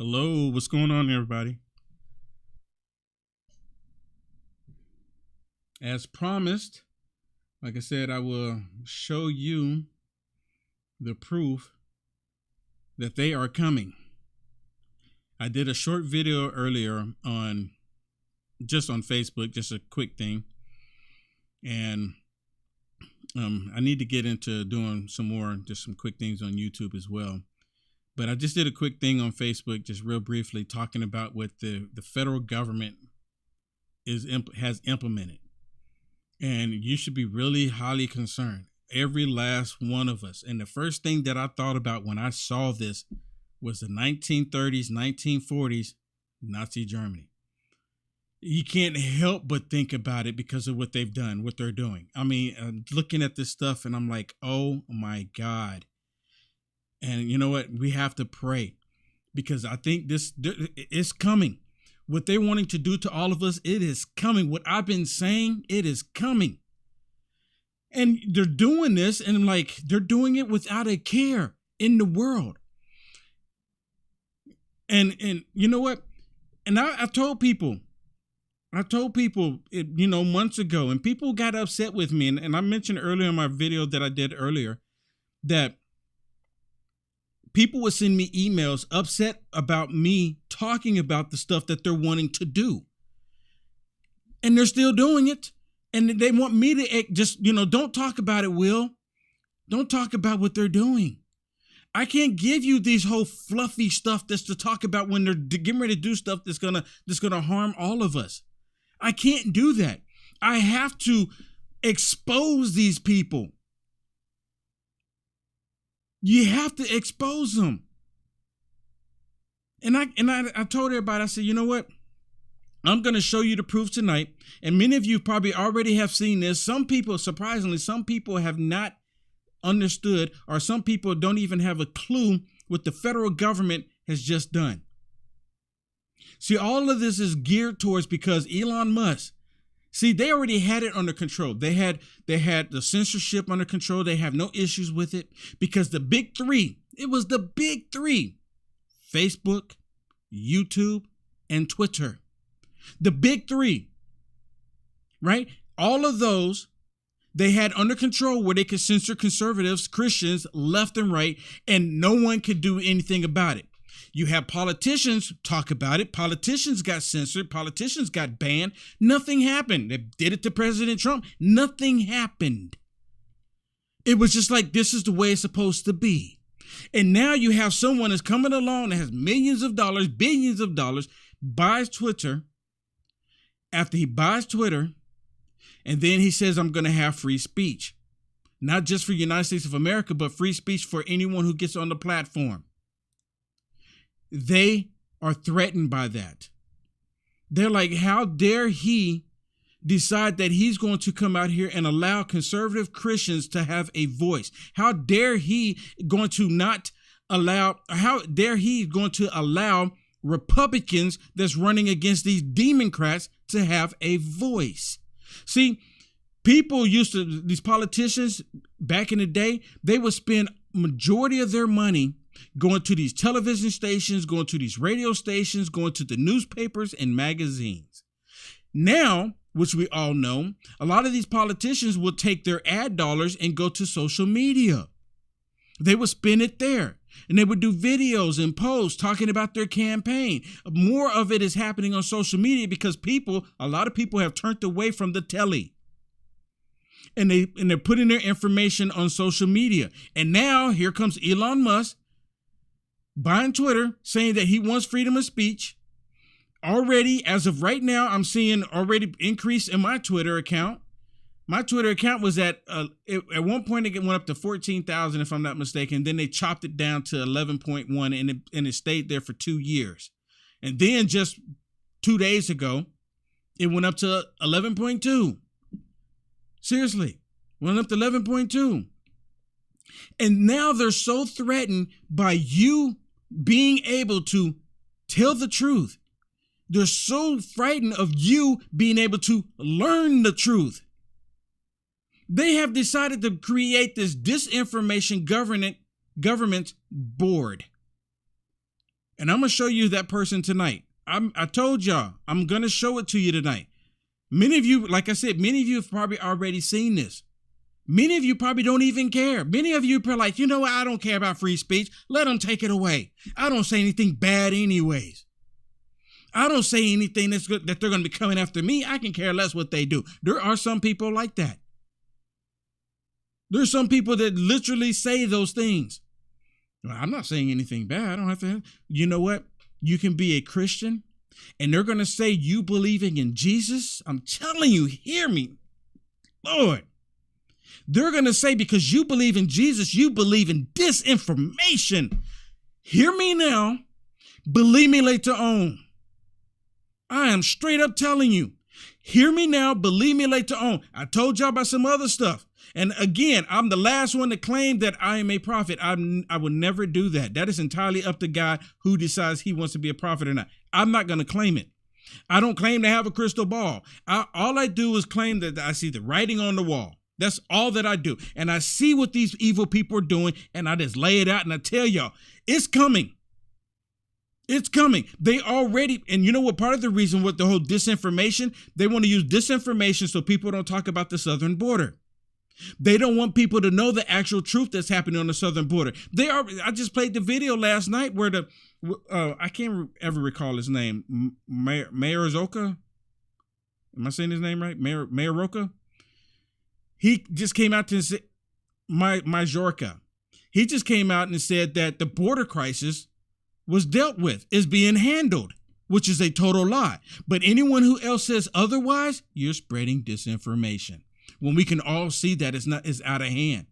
Hello, what's going on, everybody? As promised, like I said, I will show you the proof that they are coming. I did a short video earlier on Facebook, just a quick thing. And I need to get into doing some quick things on YouTube as well. But I just did a quick thing on Facebook, just real briefly, talking about what the federal government has implemented. And you should be really highly concerned, every last one of us. And the first thing that I thought about when I saw this was the 1930s, 1940s, Nazi Germany. You can't help but think about it because of what they've done, what they're doing. I mean, I'm looking at this stuff and I'm like, oh my God. And you know what? We have to pray because I think this is coming. What they're wanting to do to all of us, it is coming. What I've been saying, it is coming. And they're doing this and they're doing it without a care in the world. And you know what? And I told people, months ago, and people got upset with me. And I mentioned earlier in my video that I did earlier that people would send me emails upset about me talking about the stuff that they're wanting to do. And they're still doing it. And they want me to just, don't talk about it, Will. Don't talk about what they're doing. I can't give you these whole fluffy stuff that's to talk about when they're getting ready to do stuff that's gonna harm all of us. I can't do that. I have to expose these people. You have to expose them. And I told everybody, I said, you know what? I'm going to show you the proof tonight. And many of you probably already have seen this. Some people, surprisingly, some people have not understood, or some people don't even have a clue what the federal government has just done. See, all of this is geared towards because Elon Musk, see, they already had it under control. They had the censorship under control. They have no issues with it because the big three, it was the big three: Facebook, YouTube, and Twitter. The big three, right? All of those they had under control where they could censor conservatives, Christians, left and right, and no one could do anything about it. You have politicians talk about it. Politicians got censored. Politicians got banned. Nothing happened. They did it to President Trump. Nothing happened. It was just like, this is the way it's supposed to be. And now you have someone that's coming along that has millions of dollars, billions of dollars, buys Twitter. After he buys Twitter, and then he says, I'm going to have free speech. Not just for the United States of America, but free speech for anyone who gets on the platform. They are threatened by that. They're like, how dare he decide that he's going to come out here and allow conservative Christians to have a voice? How dare he going to allow Republicans that's running against these Democrats to have a voice? See, these politicians back in the day, they would spend majority of their money going to these television stations, going to these radio stations, going to the newspapers and magazines. Now, which we all know, a lot of these politicians will take their ad dollars and go to social media. They would spend it there. And they would do videos and posts talking about their campaign. More of it is happening on social media because a lot of people have turned away from the telly. And they're putting their information on social media. And now here comes Elon Musk buying Twitter, saying that he wants freedom of speech. Already, as of right now, I'm seeing already increase in my Twitter account. My Twitter account was at one point it went up to 14,000 if I'm not mistaken. Then they chopped it down to 11.1 and it stayed there for 2 years. And then just 2 days ago, it went up to 11.2. Seriously, went up to 11.2. And now they're so threatened by you being able to tell the truth. They're so frightened of you being able to learn the truth. They have decided to create this disinformation government board. And I'm going to show you that person tonight. I told y'all, I'm going to show it to you tonight. Many of you, like I said, many of you have probably already seen this. Many of you probably don't even care. Many of you are like, you know what? I don't care about free speech. Let them take it away. I don't say anything bad anyways. I don't say anything that's good, that they're going to be coming after me. I can care less what they do. There are some people like that. There's some people that literally say those things. Well, I'm not saying anything bad. I don't have to. You know what? You can be a Christian and they're going to say you believing in Jesus. I'm telling you, hear me, Lord. They're going to say because you believe in Jesus, you believe in disinformation. Hear me now. Believe me later on. I am straight up telling you. Hear me now. Believe me later on. I told y'all about some other stuff. And again, I'm the last one to claim that I am a prophet. I would never do that. That is entirely up to God who decides he wants to be a prophet or not. I'm not going to claim it. I don't claim to have a crystal ball. All I do is claim that I see the writing on the wall. That's all that I do. And I see what these evil people are doing, and I just lay it out and I tell y'all, it's coming. It's coming. They already, and you know what, part of the reason with the whole disinformation, they want to use disinformation so people don't talk about the southern border. They don't want people to know the actual truth that's happening on the southern border. I just played the video last night where I can't ever recall his name. Mayor Zoka. Am I saying his name right? Mayor Roca. He just came out to say, Majorca. He just came out and said that the border crisis was dealt with, is being handled, which is a total lie. But anyone who else says otherwise, you're spreading disinformation. When we can all see that it's out of hand.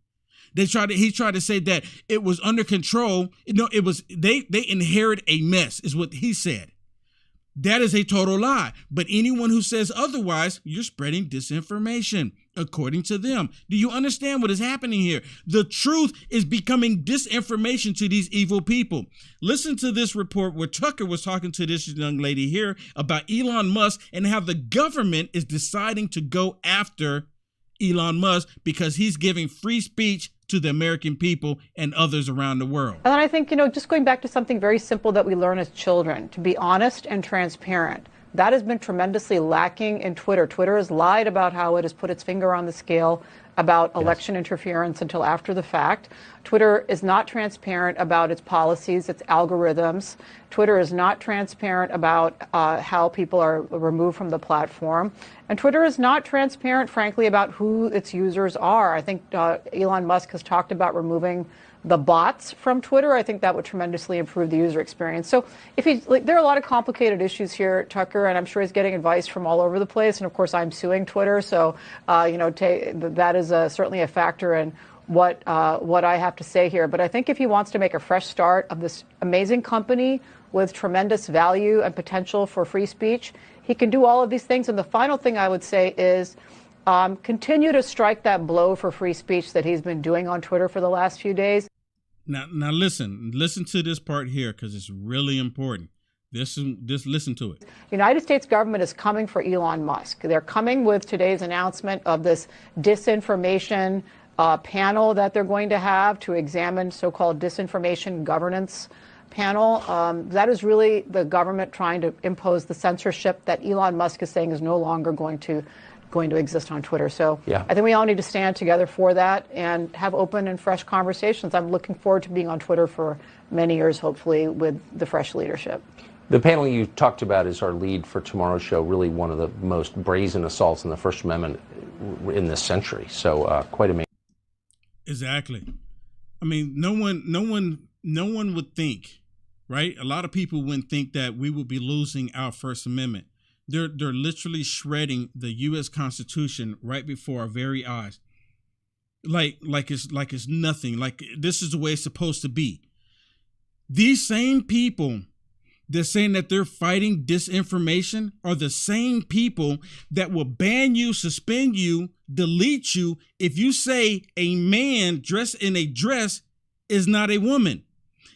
He tried to say that it was under control. No, it was they inherit a mess, is what he said. That is a total lie. But anyone who says otherwise, you're spreading disinformation, according to them. Do you understand what is happening here? The truth is becoming disinformation to these evil people. Listen to this report where Tucker was talking to this young lady here about Elon Musk and how the government is deciding to go after Elon Musk because he's giving free speech to the American people and others around the world. And then I think, just going back to something very simple that we learn as children, to be honest and transparent. That has been tremendously lacking in Twitter. Twitter has lied about how it has put its finger on the scale about election interference until after the fact. Twitter is not transparent about its policies, its algorithms. Twitter is not transparent about how people are removed from the platform. And Twitter is not transparent, frankly, about who its users are. I think Elon Musk has talked about removing the bots from Twitter. I think that would tremendously improve the user experience. So there are a lot of complicated issues here, Tucker, and I'm sure he's getting advice from all over the place. And of course, I'm suing Twitter. So, that is certainly a factor in what I have to say here. But I think if he wants to make a fresh start of this amazing company with tremendous value and potential for free speech, he can do all of these things. And the final thing I would say is continue to strike that blow for free speech that he's been doing on Twitter for the last few days. Now listen to this part here because it's really important. Just listen to it. The United States government is coming for Elon Musk. They're coming with today's announcement of this disinformation panel that they're going to have to examine so-called disinformation governance panel. That is really the government trying to impose the censorship that Elon Musk is saying is no longer going to exist on Twitter. So yeah. I think we all need to stand together for that and have open and fresh conversations. I'm looking forward to being on Twitter for many years, hopefully, with the fresh leadership. The panel you talked about is our lead for tomorrow's show, really one of the most brazen assaults on the First Amendment in this century. So quite amazing. Exactly. I mean, no one would think, right? A lot of people wouldn't think that we would be losing our First Amendment. They're literally shredding the U.S. Constitution right before our very eyes, like it's nothing. Like this is the way it's supposed to be. These same people that saying that they're fighting disinformation are the same people that will ban you, suspend you, delete you if you say a man dressed in a dress is not a woman.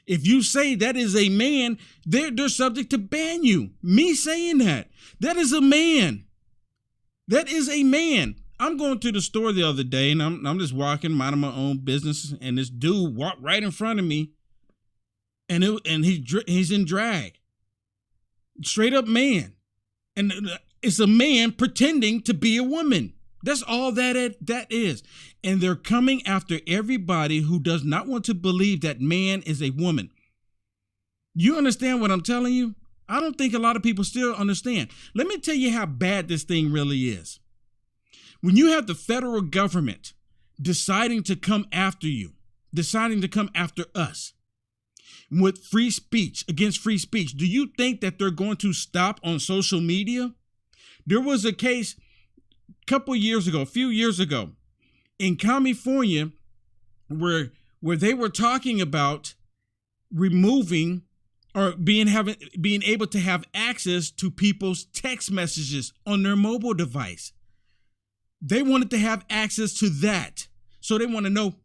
If you say that is a man, they're subject to ban you. Me saying that is a man. That is a man. I'm going to the store the other day and I'm just walking, minding my own business, and this dude walked right in front of me and he's in drag, straight up man, and it's a man pretending to be a woman. That's all that is. And they're coming after everybody who does not want to believe that man is a woman. You understand what I'm telling you? I don't think a lot of people still understand. Let me tell you how bad this thing really is. When you have the federal government deciding to come after you, deciding to come after us with free speech, against free speech, do you think that they're going to stop on social media? There was a case a few years ago in California where they were talking about removing or being able to have access to people's text messages on their mobile device. They wanted to have access to that. So they want to know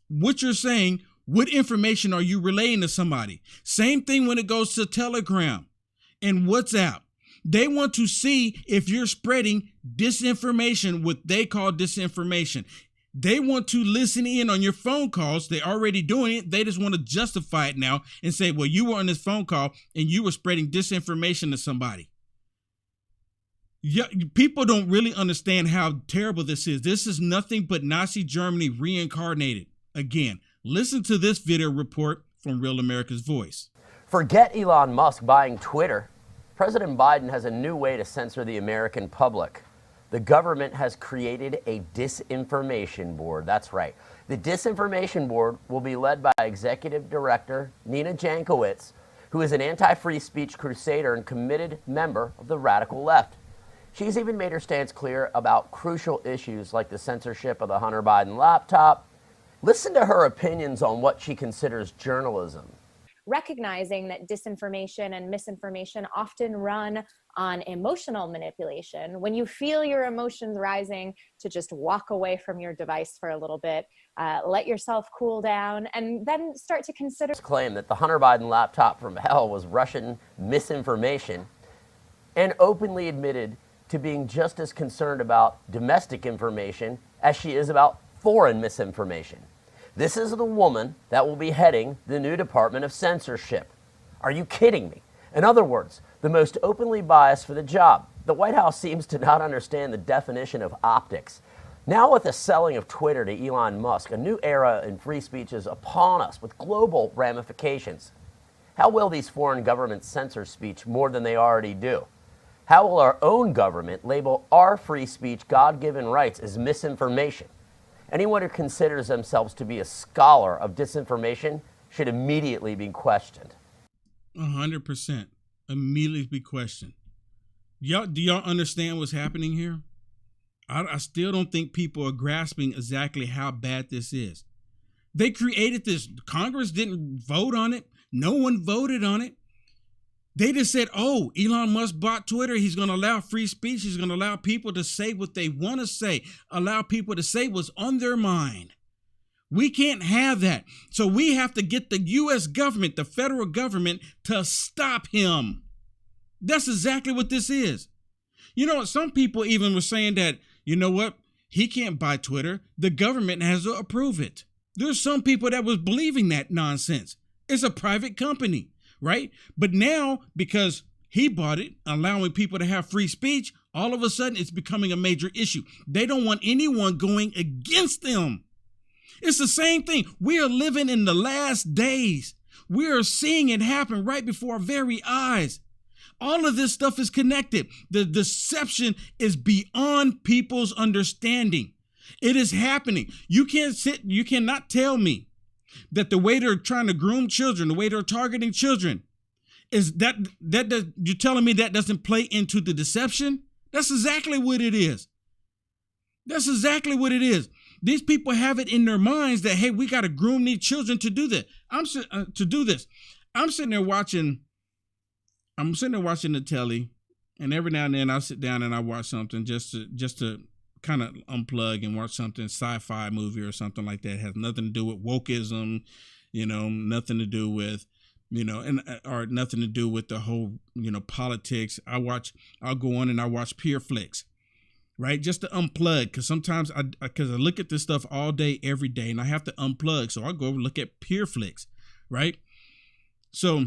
what you're saying, what information are you relaying to somebody. Same thing when it goes to Telegram and WhatsApp. They want to see if you're spreading disinformation, what they call disinformation. They want to listen in on your phone calls. They're already doing it. They just want to justify it now and say, well, you were on this phone call and you were spreading disinformation to somebody. Yeah, people don't really understand how terrible this is. This is nothing but Nazi Germany reincarnated. Again, listen to this video report from Real America's Voice. Forget Elon Musk buying Twitter. President Biden has a new way to censor the American public. The government has created a disinformation board. That's right. The disinformation board will be led by Executive Director Nina Jankowicz, who is an anti-free speech crusader and committed member of the radical left. She's even made her stance clear about crucial issues like the censorship of the Hunter Biden laptop. Listen to her opinions on what she considers journalism. Recognizing that disinformation and misinformation often run on emotional manipulation. When you feel your emotions rising, to just walk away from your device for a little bit, let yourself cool down, and then start to consider. Claim that the Hunter Biden laptop from hell was Russian misinformation, and openly admitted to being just as concerned about domestic information as she is about foreign misinformation. This is the woman that will be heading the new Department of Censorship. Are you kidding me? In other words, the most openly biased for the job. The White House seems to not understand the definition of optics. Now with the selling of Twitter to Elon Musk, a new era in free speech is upon us with global ramifications. How will these foreign governments censor speech more than they already do? How will our own government label our free speech God-given rights as misinformation? Anyone who considers themselves to be a scholar of disinformation should immediately be questioned. 100%. Immediately be questioned. Do y'all understand what's happening here? I still don't think people are grasping exactly how bad this is. They created this. Congress didn't vote on it. No one voted on it. They just said, oh, Elon Musk bought Twitter. He's going to allow free speech. He's going to allow people to say what they want to say, allow people to say what's on their mind. We can't have that. So we have to get the U.S. government, the federal government, to stop him. That's exactly what this is. You know, some people even were saying that, you know what? He can't buy Twitter. The government has to approve it. There's some people that was believing that nonsense. It's a private company. Right? But now, because he bought it, allowing people to have free speech, all of a sudden it's becoming a major issue. They don't want anyone going against them. It's the same thing. We are living in the last days. We are seeing it happen right before our very eyes. All of this stuff is connected. The deception is beyond people's understanding. It is happening. You cannot tell me that the way they're trying to groom children, the way they're targeting children, is that you're telling me that doesn't play into the deception? That's exactly what it is. That's exactly what it is. These people have it in their minds that, hey, we got to groom these children to do that. I'm sitting there watching the telly, and every now and then I'll sit down and I watch something just to kind of unplug and watch something, sci-fi movie or something like that. It has nothing to do with wokeism, nothing to do with, or nothing to do with the whole, politics. I'll go on and I watch peer flicks, right? Just to unplug. Because sometimes I look at this stuff all day, every day, and I have to unplug. So I'll go look at peer flicks, right? So,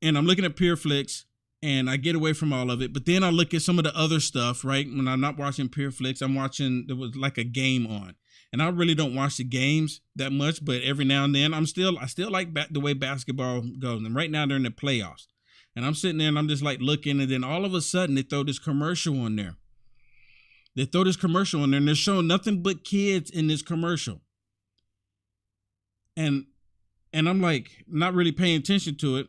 and I'm looking at PureFlix, and I get away from all of it. But then I look at some of the other stuff, right? When I'm not watching PureFlix, I'm watching, there was like a game on. And I really don't watch the games that much, but every now and then I still like the way basketball goes. And right now they're in the playoffs. And I'm sitting there and I'm just like looking, and then all of a sudden they throw this commercial on there. And they're showing nothing but kids in this commercial. And I'm like not really paying attention to it.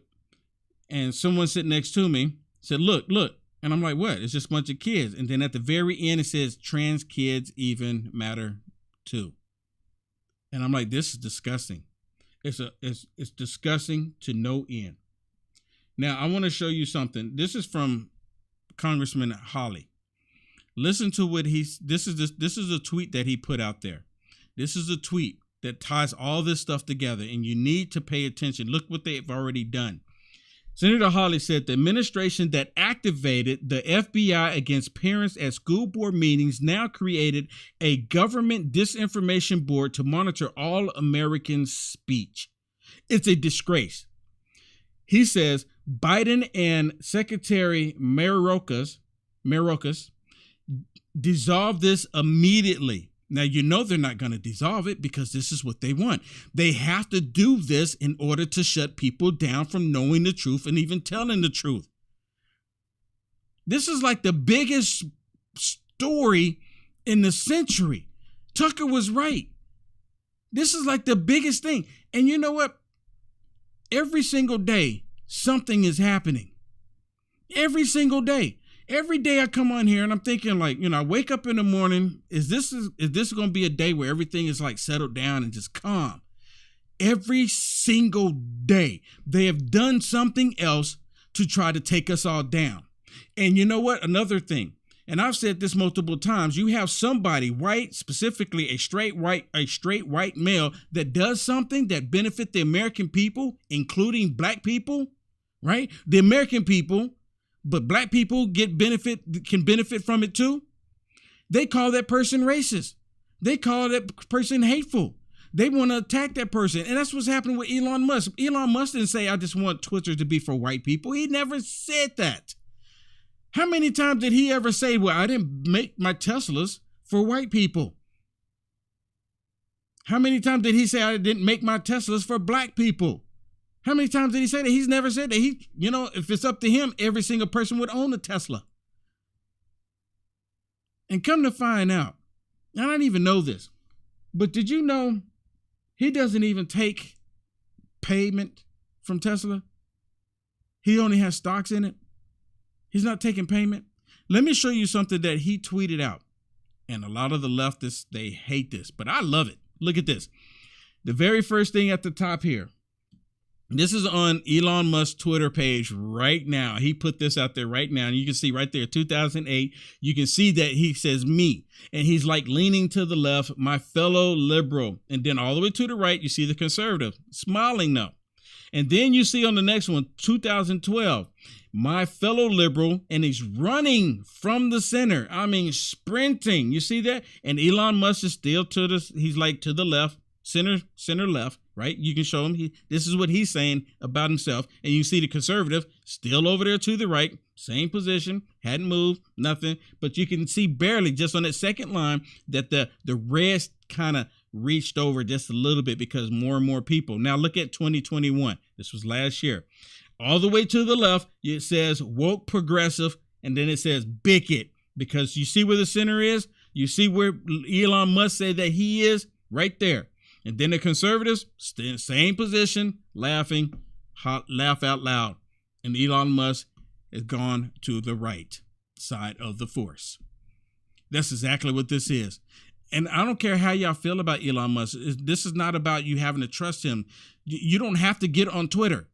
And someone sitting next to me said, look. And I'm like, what? It's just a bunch of kids. And then at the very end, it says trans kids even matter too. And I'm like, this is disgusting. It's disgusting to no end. Now, I want to show you something. This is from Congressman Hawley. Listen to what this is a tweet that he put out there. This is a tweet that ties all this stuff together, and you need to pay attention. Look what they've already done. Senator Hawley said the administration that activated the FBI against parents at school board meetings now created a government disinformation board to monitor all American speech. It's a disgrace. He says Biden and Secretary Mayorkas dissolve this immediately. Now, you know they're not going to dissolve it because this is what they want. They have to do this in order to shut people down from knowing the truth and even telling the truth. This is like the biggest story in the century. Tucker was right. This is like the biggest thing. And you know what? Every single day, something is happening. Every single day. Every day I come on here and I'm thinking like, I wake up in the morning, is this going to be a day where everything is like settled down and just calm? Every single day they have done something else to try to take us all down. And you know what? Another thing, and I've said this multiple times, you have somebody white, specifically a straight white male that does something that benefit the American people, including black people, right? The American people. But black people can benefit from it too. They call that person racist. They call that person hateful. They want to attack that person. And that's what's happening with Elon Musk. Elon Musk didn't say, I just want Twitter to be for white people. He never said that. How many times did he ever say, well, I didn't make my Teslas for white people? How many times did he say, I didn't make my Teslas for black people? How many times did he say that? He's never said that. If it's up to him, every single person would own a Tesla. And come to find out, I don't even know this, but did you know he doesn't even take payment from Tesla? He only has stocks in it. He's not taking payment. Let me show you something that he tweeted out. And a lot of the leftists, they hate this, but I love it. Look at this. The very first thing at the top here. This is on Elon Musk's Twitter page right now. He put this out there right now. And you can see right there, 2008. You can see that he says me. And he's like leaning to the left, my fellow liberal. And then all the way to the right, you see the conservative, smiling though. And then you see on the next one, 2012, my fellow liberal. And he's running from the center. I mean, sprinting. You see that? And Elon Musk is still he's like to the left, center left. Right? You can show him. This is what he's saying about himself. And you see the conservative still over there to the right, same position, hadn't moved, nothing. But you can see barely just on that second line that the red kind of reached over just a little bit because more and more people. Now look at 2021. This was last year. All the way to the left, it says woke progressive, and then it says bigot. Because you see where the center is? You see where Elon Musk say that he is? Right there. And then the conservatives, same position, laughing, laugh out loud. And Elon Musk has gone to the right side of the force. That's exactly what this is. And I don't care how y'all feel about Elon Musk. This is not about you having to trust him. You don't have to get on Twitter.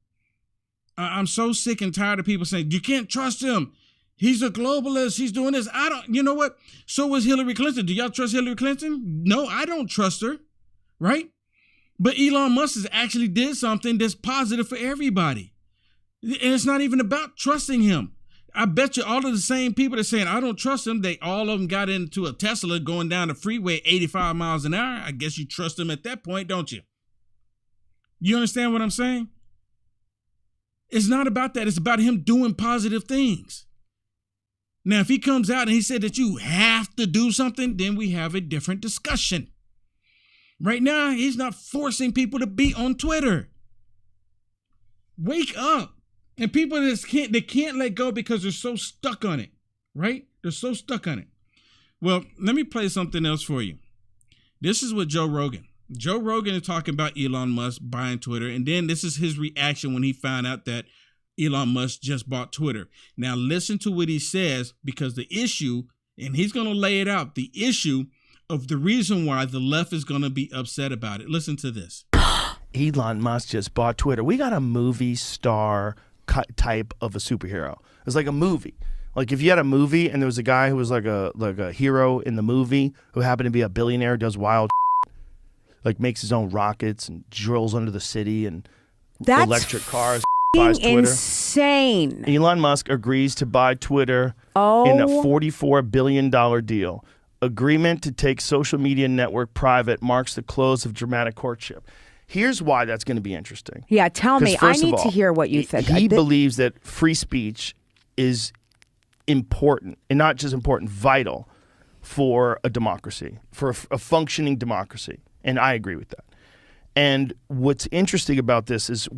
I'm so sick and tired of people saying, you can't trust him. He's a globalist. He's doing this. You know what? So was Hillary Clinton. Do y'all trust Hillary Clinton? No, I don't trust her. Right? But Elon Musk has actually did something that's positive for everybody. And it's not even about trusting him. I bet you all of the same people that are saying, I don't trust him, all of them got into a Tesla going down the freeway 85 miles an hour. I guess you trust them at that point, don't you? You understand what I'm saying? It's not about that. It's about him doing positive things. Now, if he comes out and he said that you have to do something, then we have a different discussion. Right now, he's not forcing people to be on Twitter. Wake up. And people just can't let go because they're so stuck on it, right? They're so stuck on it. Well, let me play something else for you. This is with Joe Rogan. Joe Rogan is talking about Elon Musk buying Twitter, and then this is his reaction when he found out that Elon Musk just bought Twitter. Now listen to what he says, because the issue, and he's going to lay it out, the issue of the reason why the left is going to be upset about it. Listen to this. Elon Musk just bought Twitter. We got a movie star type of a superhero. It's like a movie. Like if you had a movie and there was a guy who was like a hero in the movie who happened to be a billionaire, does wild like makes his own rockets and drills under the city and electric cars, buys Twitter. Insane. Elon Musk agrees to buy Twitter in a $44 billion deal. Agreement to take social media network private marks the close of dramatic courtship. Here's why that's going to be interesting. Yeah, tell me. I need to hear what you think. He believes that free speech is important, and not just important, vital for a democracy, for a functioning democracy. And I agree with that. And what's interesting about this is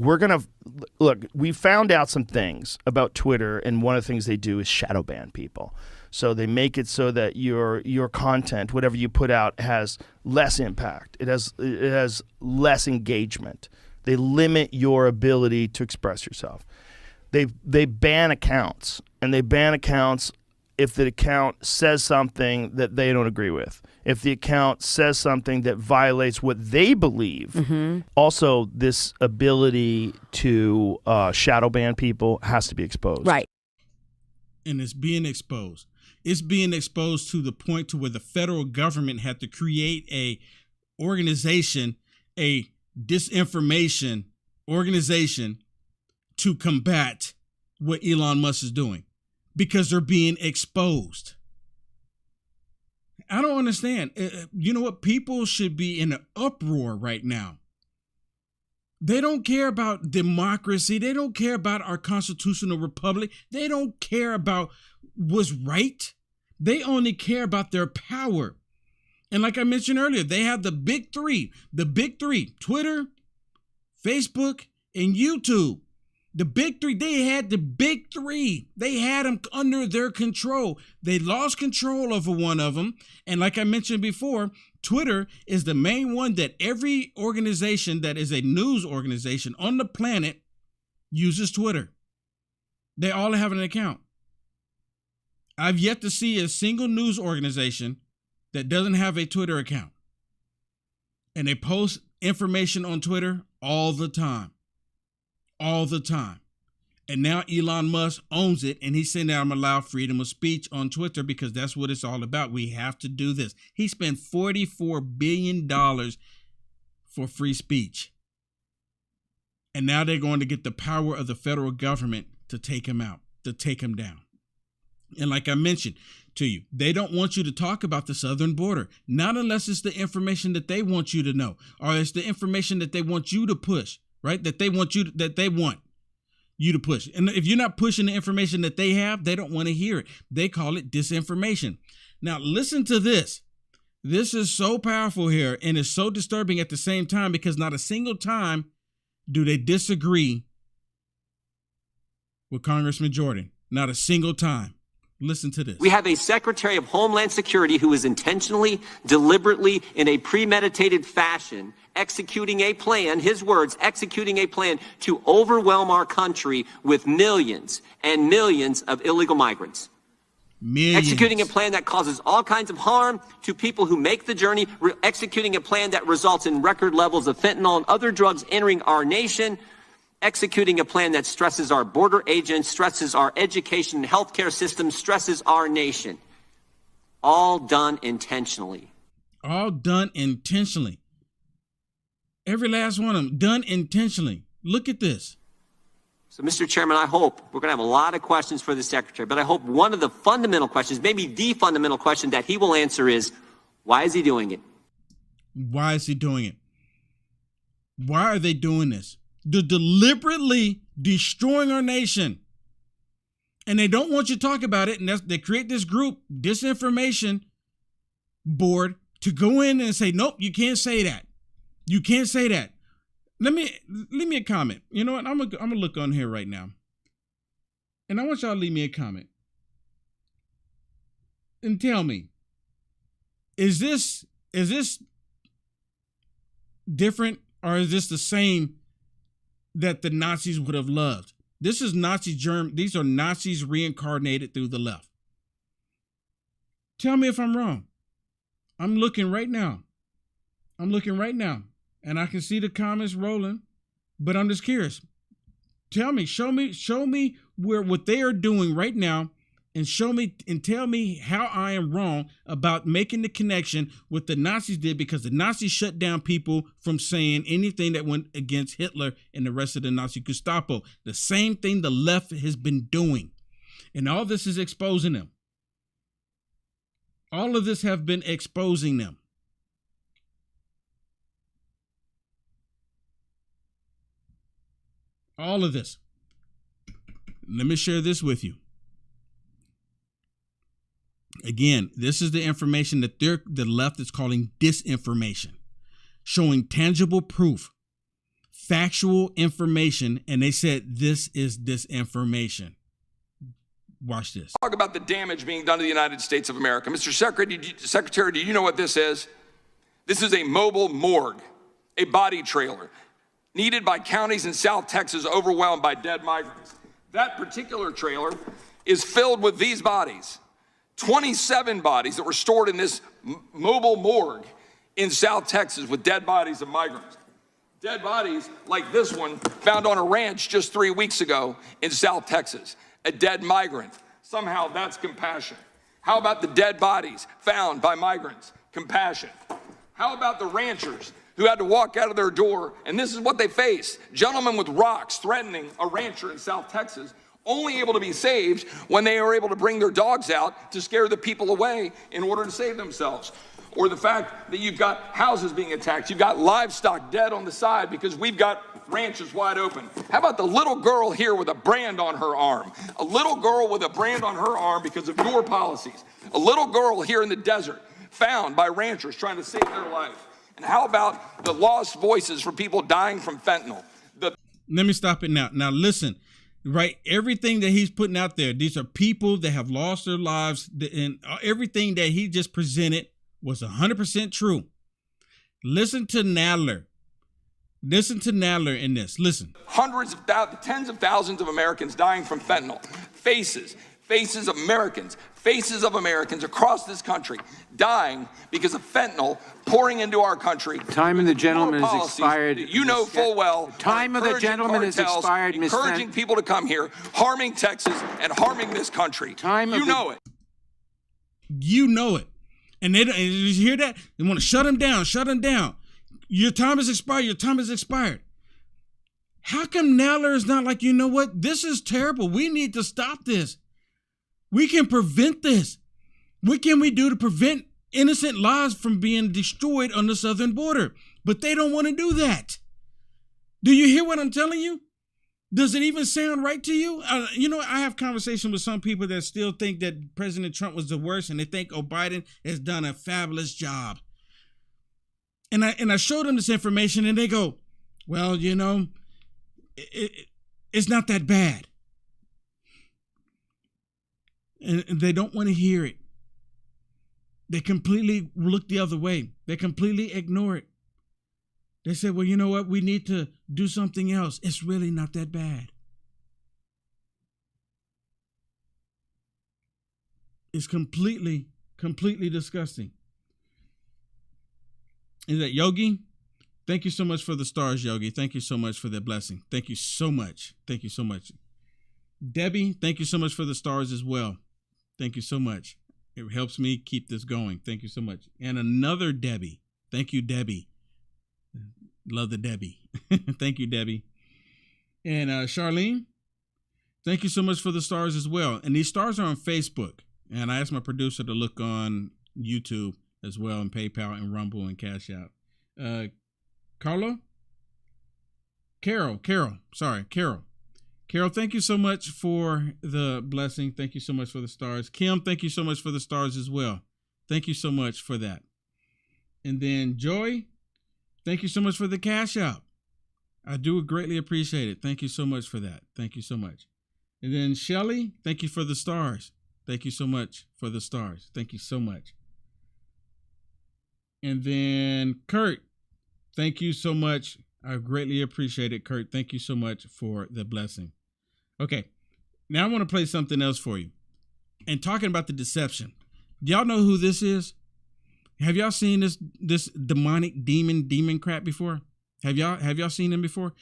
we found out some things about Twitter, and one of the things they do is shadow ban people. So they make it so that your content, whatever you put out, has less impact. It has less engagement. They limit your ability to express yourself. They ban accounts, and they ban accounts if the account says something that they don't agree with. If the account says something that violates what they believe. Mm-hmm. Also, this ability to shadow ban people has to be exposed. Right. And it's being exposed. It's being exposed to the point to where the federal government had to create a organization, a disinformation organization to combat what Elon Musk is doing, because they're being exposed. I don't understand. You know what? People should be in an uproar right now. They don't care about democracy. They don't care about our constitutional republic. They don't care about what's right. They only care about their power. And like I mentioned earlier, they have the big three, Twitter, Facebook, and YouTube. The big three, they had the big three. They had them under their control. They lost control over one of them. And like I mentioned before, Twitter is the main one that every organization that is a news organization on the planet uses Twitter. They all have an account. I've yet to see a single news organization that doesn't have a Twitter account. And they post information on Twitter all the time. All the time. And now Elon Musk owns it, and he's saying that I'm going to allow freedom of speech on Twitter because that's what it's all about. We have to do this. He spent $44 billion for free speech. And now they're going to get the power of the federal government to take him out, to take him down. And like I mentioned to you, they don't want you to talk about the southern border, not unless it's the information that they want you to know, or it's the information that they want you to push. Right? That they want you to push. And if you're not pushing the information that they have, they don't want to hear it. They call it disinformation. Now, listen to this. This is so powerful here, and it's so disturbing at the same time, because not a single time do they disagree with Congressman Jordan. Not a single time. Listen to this. We have a Secretary of Homeland Security who is intentionally, deliberately, in a premeditated fashion, executing a plan, his words, executing a plan to overwhelm our country with millions and millions of illegal migrants. Millions. Executing a plan that causes all kinds of harm to people who make the journey, executing a plan that results in record levels of fentanyl and other drugs entering our nation, executing a plan that stresses our border agents, stresses our education and healthcare system, stresses our nation. All done intentionally. All done intentionally. Every last one of them done intentionally. Look at this. So, Mr. Chairman, I hope we're going to have a lot of questions for the Secretary, but I hope one of the fundamental questions, maybe the fundamental question that he will answer is, why is he doing it? Why is he doing it? Why are they doing this? They're deliberately destroying our nation. And they don't want you to talk about it. And they create this group, Disinformation Board, to go in and say, nope, you can't say that. You can't say that. Leave me a comment. You know what? I'm gonna look on here right now. And I want y'all to leave me a comment. And tell me, is this different, or is this the same that the Nazis would have loved? This is Nazi germ. These are Nazis reincarnated through the left. Tell me if I'm wrong. I'm looking right now. And I can see the comments rolling, but I'm just curious. Tell me, show me where what they are doing right now, and show me and tell me how I am wrong about making the connection with the Nazis did, because the Nazis shut down people from saying anything that went against Hitler and the rest of the Nazi Gestapo. The same thing the left has been doing. And all this is exposing them. All of this have been exposing them. All of this. Let me share this with you. Again, this is the information that the left is calling disinformation, showing tangible proof, factual information, and they said this is disinformation. Watch this. Talk about the damage being done to the United States of America. Mr. Secretary, do you know what this is? This is a mobile morgue, a body trailer, needed by counties in South Texas overwhelmed by dead migrants. That particular trailer is filled with these bodies. 27 bodies that were stored in this mobile morgue in South Texas with dead bodies of migrants. Dead bodies like this one found on a ranch just 3 weeks ago in South Texas. A dead migrant. Somehow that's compassion. How about the dead bodies found by migrants? Compassion. How about the ranchers who had to walk out of their door, and this is what they faced. Gentlemen with rocks threatening a rancher in South Texas, only able to be saved when they are able to bring their dogs out to scare the people away in order to save themselves. Or the fact that you've got houses being attacked, you've got livestock dead on the side because we've got ranches wide open. How about the little girl here with a brand on her arm? A little girl with a brand on her arm because of your policies. A little girl here in the desert found by ranchers trying to save their life. And how about the lost voices for people dying from fentanyl? Let me stop it now. Now listen. Right, everything that he's putting out there, these are people that have lost their lives, and everything that he just presented was 100% true. Listen to Nadler. Listen to Nadler in this. Listen. Hundreds of thousands, tens of thousands of Americans dying from fentanyl. Faces of Americans across this country dying because of fentanyl pouring into our country. Time of the gentleman is expired. You know full well. Time of the gentleman is expired, Ms. Encouraging people to come here, harming Texas and harming this country. You know it. You know it. And they, did you hear that? They want to shut him down, shut him down. Your time is expired. Your time is expired. How come Nadler is not like, you know what? This is terrible. We need to stop this. We can prevent this. What can we do to prevent innocent lives from being destroyed on the southern border? But they don't want to do that. Do you hear what I'm telling you? Does it even sound right to you? You know, I have conversations with some people that still think that President Trump was the worst, and they think, oh, Biden has done a fabulous job. And I showed them this information, and they go, well, you know, it's not that bad. And they don't want to hear it. They completely look the other way. They completely ignore it. They say, well, you know what? We need to do something else. It's really not that bad. It's completely disgusting. Is that Yogi? Thank you so much for the stars, Yogi. Thank you so much for the blessing. Thank you so much. Thank you so much. Debbie, thank you so much for the stars as well. Thank you so much. It helps me keep this going. Thank you so much. And another Debbie. Thank you, Debbie. Love the Debbie. Thank you, Debbie. And Charlene, thank you so much for the stars as well. And these stars are on Facebook. And I asked my producer to look on YouTube as well, and PayPal and Rumble and Cash Out. Carol. Carol, thank you so much for the blessing. Thank you so much for the stars. Kim, thank you so much for the stars as well. Thank you so much for that. And then Joy, thank you so much for the cash out. I do greatly appreciate it. Thank you so much for that. Thank you so much. And then Shelly, thank you for the stars. Thank you so much for the stars. Thank you so much. And then Kurt, thank you so much. I greatly appreciate it, Kurt. Thank you so much for the blessing. Okay, now I want to play something else for you. And talking about the deception. Do y'all know who this is? Have y'all seen this demonic demon crap before? Have y'all seen him before?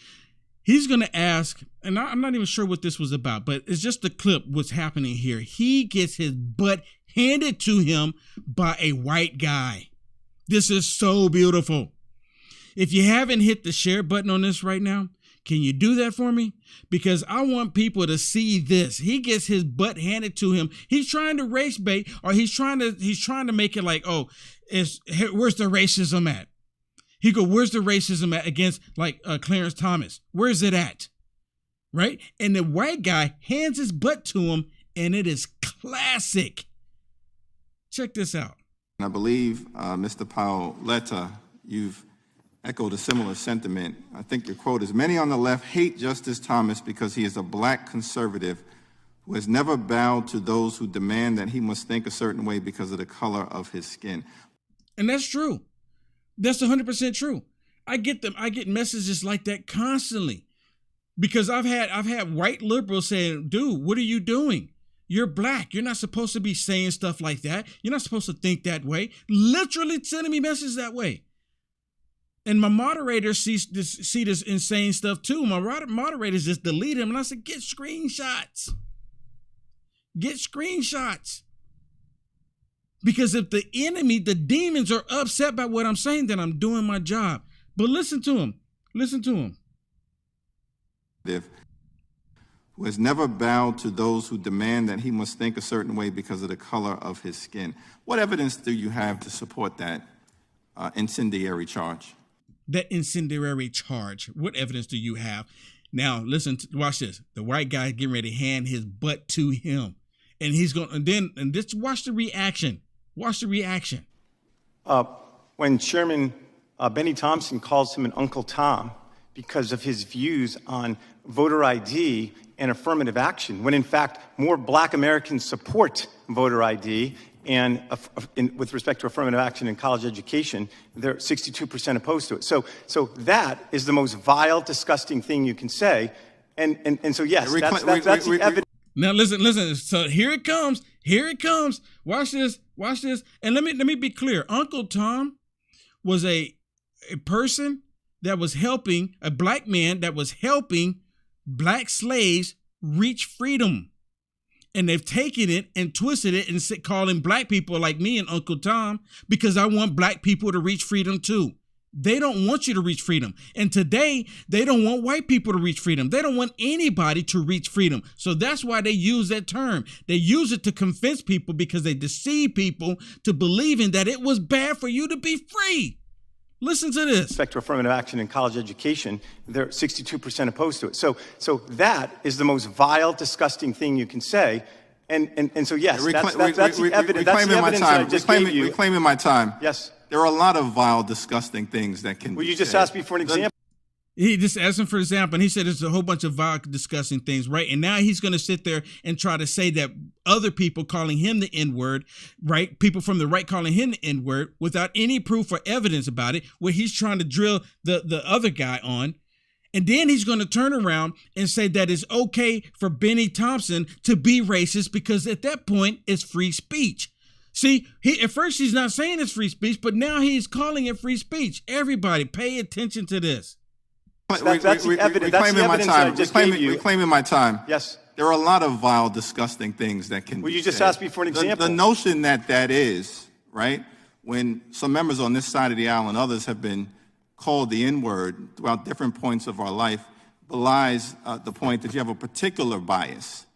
He's going to ask, and I'm not even sure what this was about, but it's just the clip what's happening here. He gets his butt handed to him by a white guy. This is so beautiful. If you haven't hit the share button on this right now, can you do that for me? Because I want people to see this. He gets his butt handed to him. He's trying to race bait, or he's trying to make it like, oh, where's the racism at? He go, where's the racism at against like Clarence Thomas? Where's it at? Right? And the white guy hands his butt to him, and it is classic. Check this out. I believe, Mr. Paoletta, you've echoed a similar sentiment. I think your quote is, many on the left hate Justice Thomas because he is a black conservative who has never bowed to those who demand that he must think a certain way because of the color of his skin. And that's true. That's 100% true. I get them. I get messages like that constantly because I've had white liberals saying, dude, what are you doing? You're black. You're not supposed to be saying stuff like that. You're not supposed to think that way. Literally sending me messages that way. And my moderators see this insane stuff too. My moderators just delete him. And I said, get screenshots. Get screenshots. Because if the enemy, the demons are upset by what I'm saying, then I'm doing my job. But listen to him. Listen to him. Who has never bowed to those who demand that he must think a certain way because of the color of his skin. What evidence do you have to support that incendiary charge? That incendiary charge. What evidence do you have? Now, listen, watch this. The white guy getting ready to hand his butt to him. And he's going, and just watch the reaction. Watch the reaction. When Chairman Benny Thompson calls him an Uncle Tom because of his views on voter ID and affirmative action, when in fact more black Americans support voter ID and with respect to affirmative action in college education, they're 62% opposed to it. So that is the most vile, disgusting thing you can say. And so yes, that's the evidence. Now listen. So here it comes. Here it comes. Watch this. Watch this. And let me be clear. Uncle Tom was a person that was helping, a black man that was helping black slaves reach freedom. And they've taken it and twisted it and calling black people like me and Uncle Tom because I want black people to reach freedom too. They don't want you to reach freedom. And today, they don't want white people to reach freedom. They don't want anybody to reach freedom. So that's why they use that term. They use it to convince people because they deceive people to believing that it was bad for you to be free. Listen to this. With respect to affirmative action in college education, they're 62% opposed to it. So that is the most vile, disgusting thing you can say. And so yes, that's the evidence. That's the evidence I just gave you. Reclaiming my time. Yes. There are a lot of vile, disgusting things that can be you just said. asked me for an example. He just asked him for an example, and he said there's a whole bunch of vile, disgusting things, right? And now he's going to sit there and try to say that other people calling him the N-word, right? People from the right calling him the N-word without any proof or evidence about it, where he's trying to drill the other guy on. And then he's going to turn around and say that it's okay for Benny Thompson to be racist because at that point, it's free speech. See, at first he's not saying it's free speech, but now he's calling it free speech. Everybody, pay attention to this. That's the evidence. That's the evidence I just gave you. Reclaiming my time. Yes. There are a lot of vile, disgusting things that can be you just said. asked me for an example. The notion that is, right, when some members on this side of the aisle and others have been called the N-word throughout different points of our life belies the point that you have a particular bias.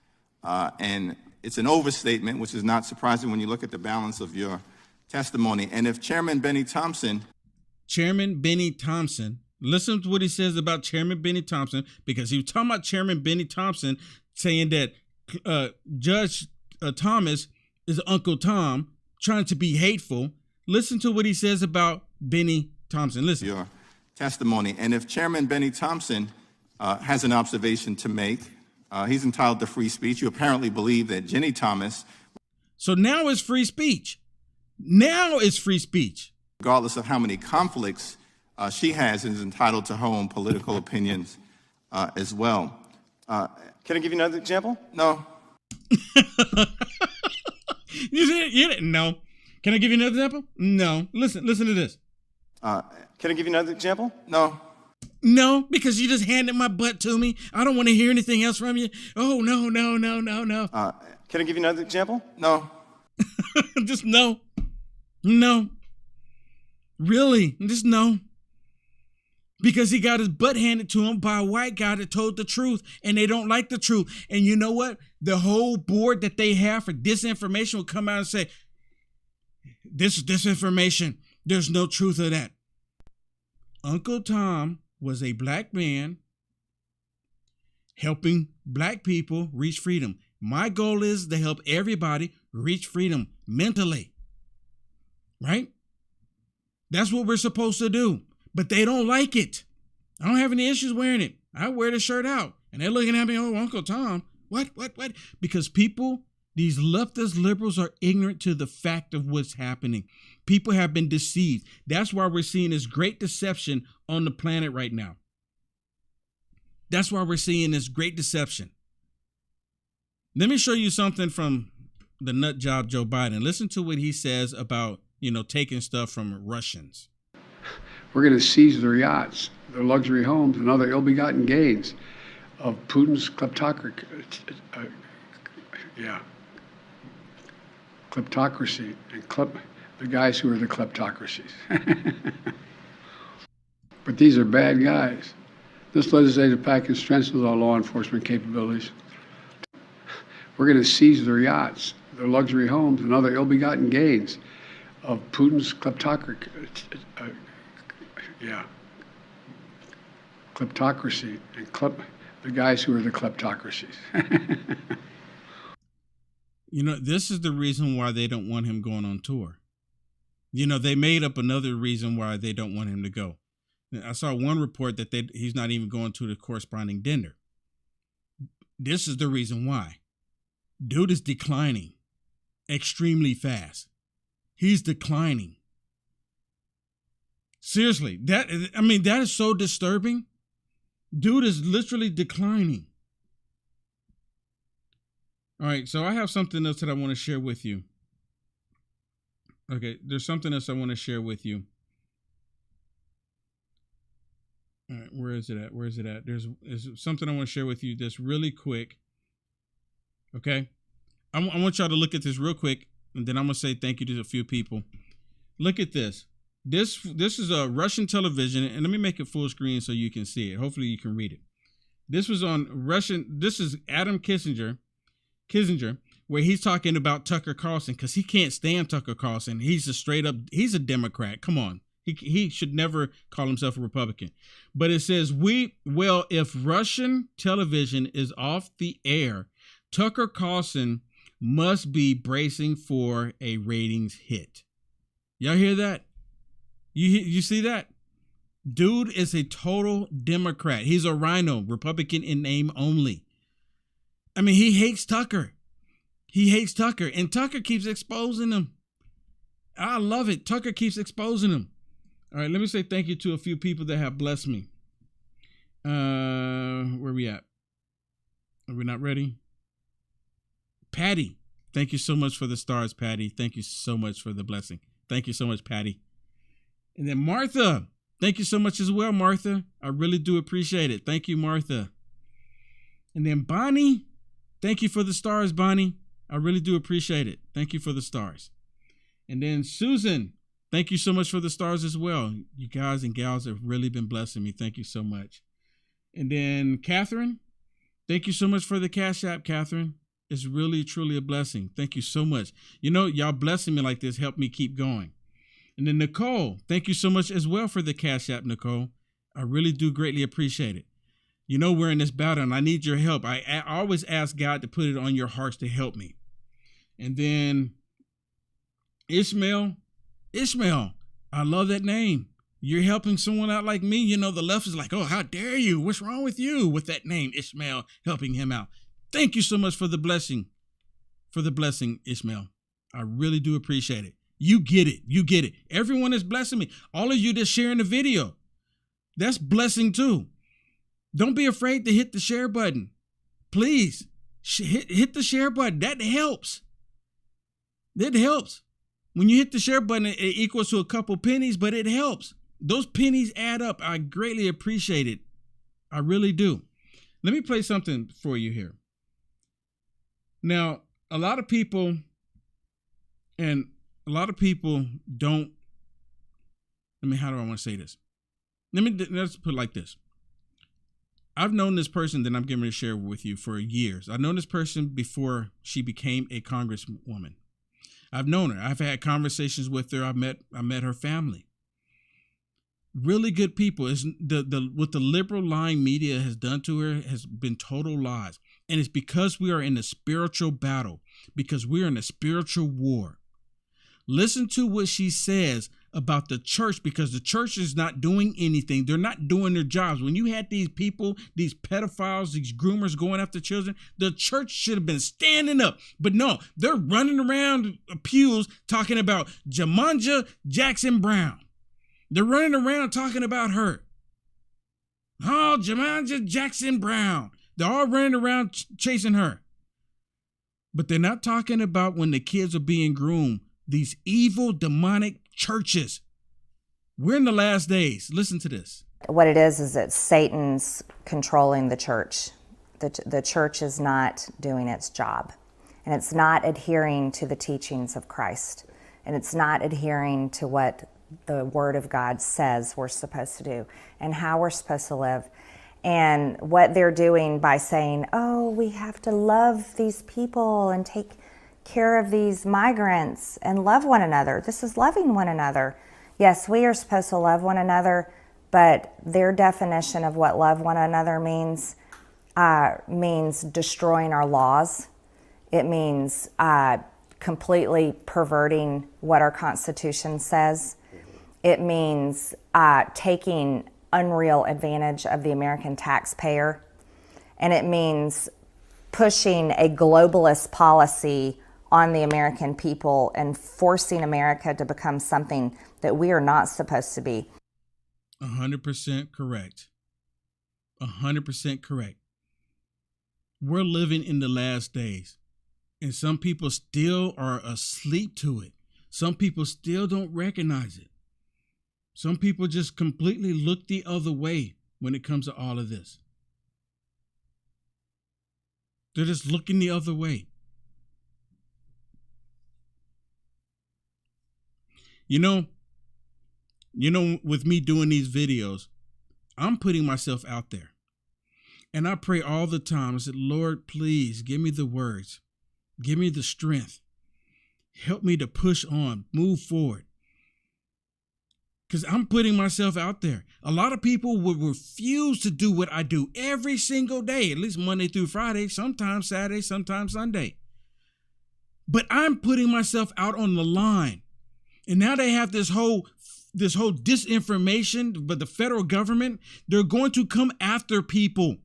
And it's an overstatement, which is not surprising when you look at the balance of your testimony. And if Chairman Benny Thompson Listen to what he says about Chairman Benny Thompson, because he was talking about Chairman Benny Thompson saying that Judge Thomas is Uncle Tom, trying to be hateful. Listen to what he says about Benny Thompson. Listen. Your testimony. And if Chairman Benny Thompson has an observation to make, he's entitled to free speech. You apparently believe that Jenny Thomas. So now it's free speech. Now it's free speech. Regardless of how many conflicts she has, is entitled to her own political opinions as well. Can I give you another example? No. You didn't know. Can I give you another example? No. Listen to this. Can I give you another example? No. No, because you just handed my butt to me. I don't want to hear anything else from you. Oh, no. Can I give you another example? No. Just no. No. Really, just no. Because he got his butt handed to him by a white guy that told the truth, and they don't like the truth. And you know what? The whole board that they have for disinformation will come out and say, this is disinformation. There's no truth of that. Uncle Tom was a black man helping black people reach freedom. My goal is to help everybody reach freedom mentally. Right? That's what we're supposed to do. But they don't like it. I don't have any issues wearing it. I wear the shirt out. And they're looking at me, oh, Uncle Tom. What? Because people, these leftist liberals, are ignorant to the fact of what's happening. People have been deceived. That's why we're seeing this great deception on the planet right now. That's why we're seeing this great deception. Let me show you something from the nut job Joe Biden. Listen to what he says about, taking stuff from Russians. We're going to seize their yachts, their luxury homes, and other ill-begotten gains of Putin's kleptocracy. Kleptocracy and the guys who are the kleptocracies. But these are bad guys. This legislative package strengthens our law enforcement capabilities. We're going to seize their yachts, their luxury homes, and other ill-begotten gains of Putin's kleptocracy. Kleptocracy and the guys who are the kleptocracies. This is the reason why they don't want him going on tour. They made up another reason why they don't want him to go. I saw one report that he's not even going to the corresponding dinner. This is the reason why. Dude is declining extremely fast. He's declining. Seriously, that is so disturbing. Dude is literally declining. All right, so I have something else that I want to share with you. Okay, there's something else I want to share with you. All right, where is it at? There's something I want to share with you that's really quick. Okay? I want y'all to look at this real quick, and then I'm going to say thank you to a few people. Look at this. This is a Russian television, and let me make it full screen so you can see it. Hopefully you can read it. This was on Russian. This is Adam Kissinger, where he's talking about Tucker Carlson because he can't stand Tucker Carlson. He's a Democrat. Come on. He should never call himself a Republican. But it says, if Russian television is off the air, Tucker Carlson must be bracing for a ratings hit. Y'all hear that? You see that? Dude is a total Democrat. He's a rhino, Republican in name only. He hates Tucker. And Tucker keeps exposing him. I love it. Tucker keeps exposing him. All right, let me say thank you to a few people that have blessed me. Where we at? Are we not ready? Patty, thank you so much for the stars, Patty. Thank you so much for the blessing. Thank you so much, Patty. And then Martha, thank you so much as well, Martha. I really do appreciate it. Thank you, Martha. And then Bonnie, thank you for the stars, Bonnie. I really do appreciate it. Thank you for the stars. And then Susan, thank you so much for the stars as well. You guys and gals have really been blessing me. Thank you so much. And then Catherine, thank you so much for the Cash App, Catherine. It's really, truly a blessing. Thank you so much. Y'all blessing me like this help me keep going. And then Nicole, thank you so much as well for the Cash App, Nicole. I really do greatly appreciate it. You know, we're in this battle and I need your help. I always ask God to put it on your hearts to help me. And then Ishmael, I love that name. You're helping someone out like me. You know, the left is like, oh, how dare you? What's wrong with you with that name, Ishmael, helping him out? Thank you so much for the blessing, Ishmael. I really do appreciate it. You get it. You get it. Everyone is blessing me. All of you that's sharing the video, that's blessing too. Don't be afraid to hit the share button. Please hit the share button. That helps. That helps. When you hit the share button, it equals to a couple pennies, but it helps. Those pennies add up. I greatly appreciate it. I really do. Let me play something for you here. Now, a lot of people don't, how do I want to say this? Let's put it like this. I've known this person that I'm getting ready to share with you for years. I've known this person before she became a congresswoman. I've known her. I've had conversations with her. I met her family. Really good people. It's what the liberal lying media has done to her has been total lies. And it's because we are in a spiritual battle, because we're in a spiritual war. Listen to what she says about the church, because the church is not doing anything. They're not doing their jobs. When you had these people, these pedophiles, these groomers going after children, the church should have been standing up. But no, they're running around pews talking about Jamanja Jackson Brown. They're running around talking about her. Oh, Jamanja Jackson Brown. They're all running around chasing her. But they're not talking about when the kids are being groomed. These evil, demonic churches. We're in the last days. Listen to this. What it is that Satan's controlling the church. The church is not doing its job. And it's not adhering to the teachings of Christ. And it's not adhering to what the Word of God says we're supposed to do and how we're supposed to live. And what they're doing by saying, oh, we have to love these people and take care of these migrants and love one another. This is loving one another. Yes, we are supposed to love one another, but their definition of what love one another means destroying our laws. It means completely perverting what our Constitution says. It means taking unreal advantage of the American taxpayer. And it means pushing a globalist policy on the American people and forcing America to become something that we are not supposed to be. 100% correct. 100% correct. We're living in the last days, and some people still are asleep to it. Some people still don't recognize it. Some people just completely look the other way when it comes to all of this. They're just looking the other way. You know, with me doing these videos, I'm putting myself out there. And I pray all the time. I said, Lord, please give me the words. Give me the strength. Help me to push on, move forward. Because I'm putting myself out there. A lot of people would refuse to do what I do every single day, at least Monday through Friday, sometimes Saturday, sometimes Sunday. But I'm putting myself out on the line. And now they have this whole disinformation, but the federal government, they're going to come after people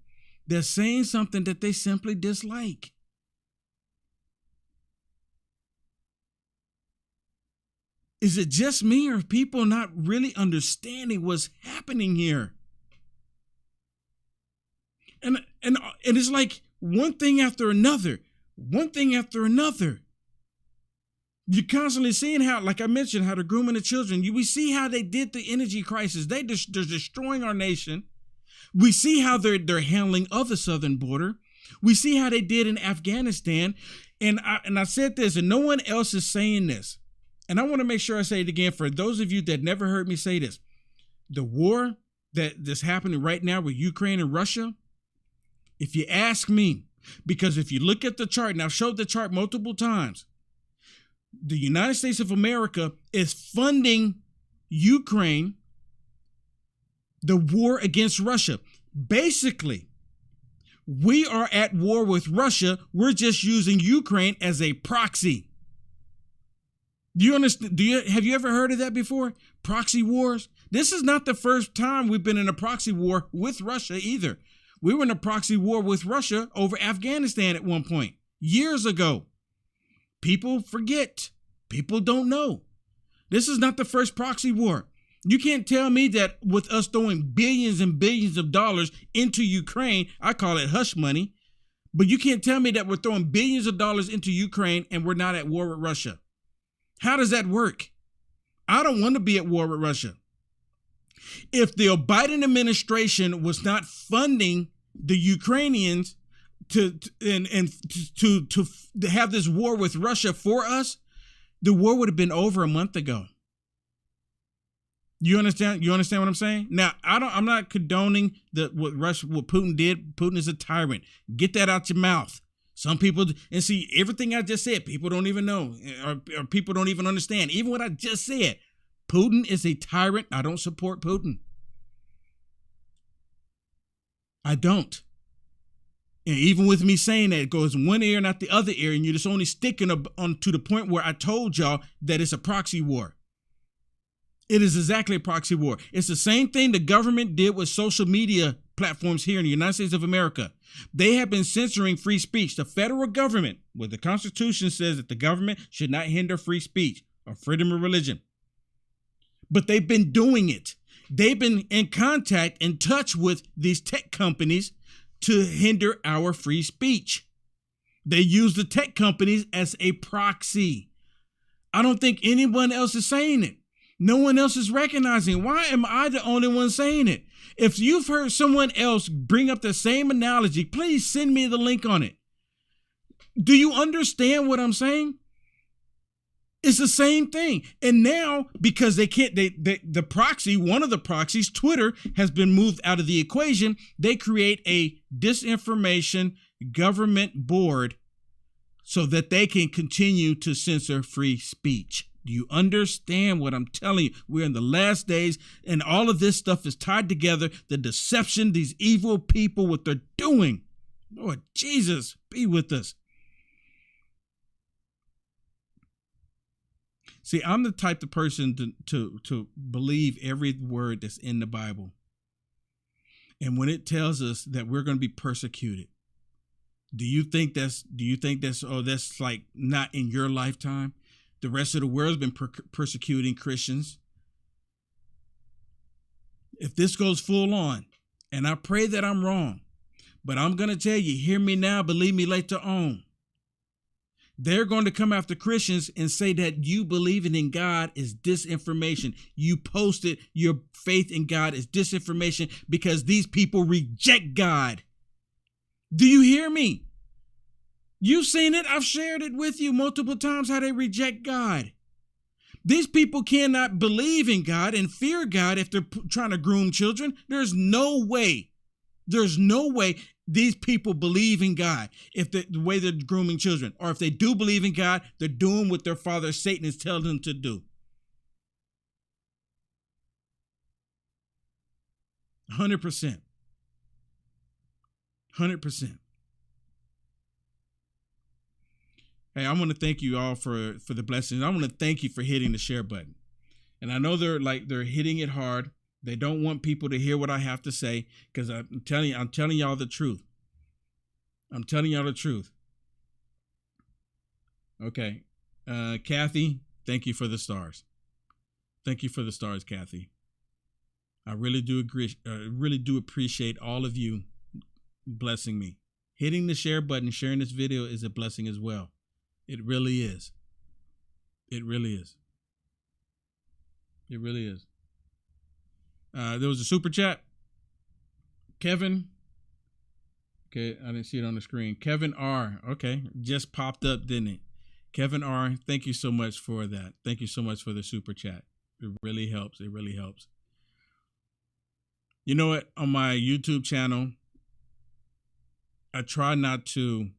that's saying something that they simply dislike. Is it just me, or are people not really understanding what's happening here? And it's like one thing after another, one thing after another. You're constantly seeing how, like I mentioned, how they're grooming the children. We see how they did the energy crisis. They're destroying our nation. We see how they're handling of the southern border. We see how they did in Afghanistan. And I said this, and no one else is saying this. And I want to make sure I say it again for those of you that never heard me say this. The war that's happening right now with Ukraine and Russia, if you ask me, because if you look at the chart, and I've showed the chart multiple times, the United States of America is funding Ukraine. the war against Russia. Basically, we are at war with Russia. We're just using Ukraine as a proxy. Do you understand? Have you ever heard of that before? Proxy wars? This is not the first time we've been in a proxy war with Russia either. We were in a proxy war with Russia over Afghanistan at one point, years ago. People forget. People don't know. This is not the first proxy war. You can't tell me that with us throwing billions and billions of dollars into Ukraine, I call it hush money, but you can't tell me that we're throwing billions of dollars into Ukraine and we're not at war with Russia. How does that work? I don't want to be at war with Russia. If the Biden administration was not funding the Ukrainians to have this war with Russia for us, the war would have been over a month ago. You understand? You understand what I'm saying? Now, I'm not condoning what Putin did. Putin is a tyrant. Get that out your mouth. Some people, and see, everything I just said, people don't even know, or people don't even understand. Even what I just said, Putin is a tyrant. I don't support Putin. I don't. And even with me saying that, it goes one ear, not the other ear, and you're just only sticking on to the point where I told y'all that it's a proxy war. It is exactly a proxy war. It's the same thing the government did with social media platforms here in the United States of America. They have been censoring free speech. The federal government, where the Constitution says that the government should not hinder free speech or freedom of religion. But they've been doing it. They've been in touch with these tech companies to hinder our free speech. They use the tech companies as a proxy. I don't think anyone else is saying it. No one else is recognizing. Why am I the only one saying it? If you've heard someone else bring up the same analogy, please send me the link on it. Do you understand what I'm saying? It's the same thing. And now, because they can't, the proxy, one of the proxies, Twitter, has been moved out of the equation. They create a disinformation government board so that they can continue to censor free speech. Do you understand what I'm telling you? We're in the last days, and all of this stuff is tied together. The deception, these evil people, what they're doing. Lord Jesus, be with us. See, I'm the type of person to believe every word that's in the Bible. And when it tells us that we're going to be persecuted, do you think that's like not in your lifetime? The rest of the world's been persecuting Christians. If this goes full on, and I pray that I'm wrong, but I'm going to tell you, hear me now, believe me later on. They're going to come after Christians and say that you believing in God is disinformation. You posted your faith in God is disinformation because these people reject God. Do you hear me? You've seen it. I've shared it with you multiple times how they reject God. These people cannot believe in God and fear God if they're trying to groom children. There's no way. There's no way these people believe in God if the way they're grooming children. Or if they do believe in God, they're doing what their father Satan is telling them to do. 100%. 100%. Hey, I want to thank you all for the blessings. I want to thank you for hitting the share button. And I know they're hitting it hard. They don't want people to hear what I have to say because I'm telling y'all the truth. I'm telling y'all the truth. Okay. Kathy, thank you for the stars. Thank you for the stars, Kathy. I really do appreciate all of you blessing me. Hitting the share button, sharing this video is a blessing as well. It really is. It really is. It really is. There was a super chat. Kevin. Okay, I didn't see it on the screen. Kevin R. Okay, just popped up, didn't it? Kevin R. Thank you so much for that. Thank you so much for the super chat. It really helps. It really helps. You know what? On my YouTube channel, I try not to.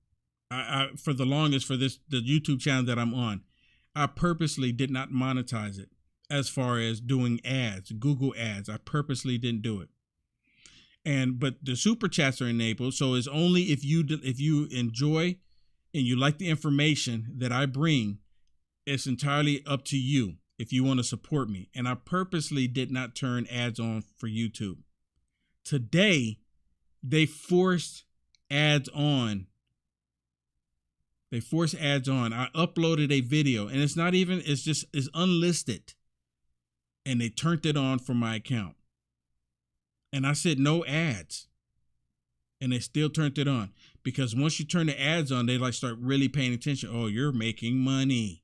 I for the longest for the YouTube channel that I'm on, I purposely did not monetize it as far as doing ads, Google ads. I purposely didn't do it. But the super chats are enabled, so it's only if you enjoy and you like the information that I bring, it's entirely up to you if you want to support me. And I purposely did not turn ads on for YouTube. Today, they forced ads on. I uploaded a video, and it's unlisted. And they turned it on for my account. And I said no ads. And they still turned it on. Because once you turn the ads on, they start really paying attention. Oh, you're making money.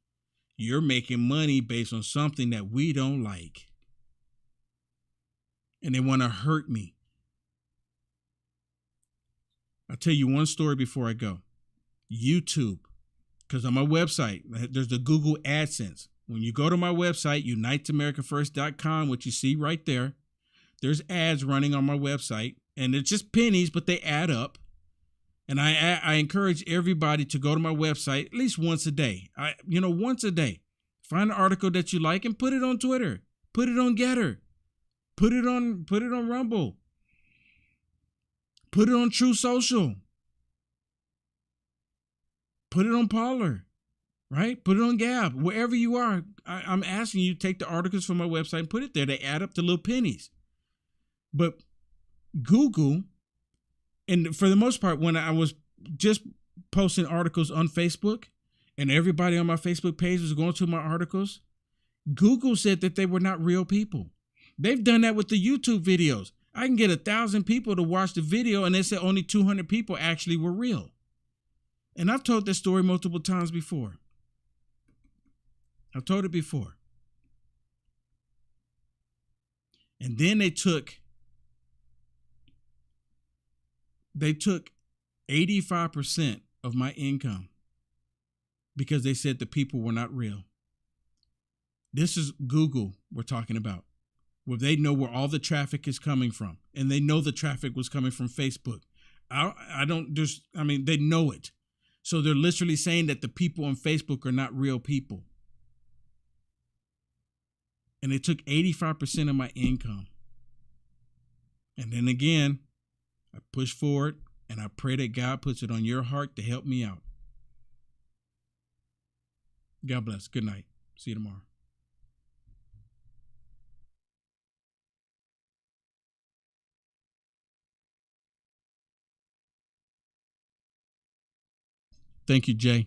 You're making money based on something that we don't like. And they want to hurt me. I'll tell you one story before I go. YouTube. Because on my website, there's the Google AdSense. When you go to my website, uniteamericafirst.com, what you see right there, there's ads running on my website. And it's just pennies, but they add up. And I encourage everybody to go to my website at least once a day. Once a day. Find an article that you like and put it on Twitter. Put it on Getter. Put it on Rumble. Put it on True Social. Put it on Parler. Right? Put it on Gab. Wherever you are, I'm asking you to take the articles from my website and put it there. They add up to little pennies. But Google, and for the most part, when I was just posting articles on Facebook and everybody on my Facebook page was going to my articles, Google said that they were not real people. They've done that with the YouTube videos. I can get 1,000 people to watch the video and they said only 200 people actually were real. And I've told this story multiple times before. I've told it before. And then they took 85% of my income because they said the people were not real. This is Google we're talking about, where they know where all the traffic is coming from. And they know the traffic was coming from Facebook. They know it. So they're literally saying that the people on Facebook are not real people. And they took 85% of my income. And then again, I push forward and I pray that God puts it on your heart to help me out. God bless. Good night. See you tomorrow. Thank you, Jay.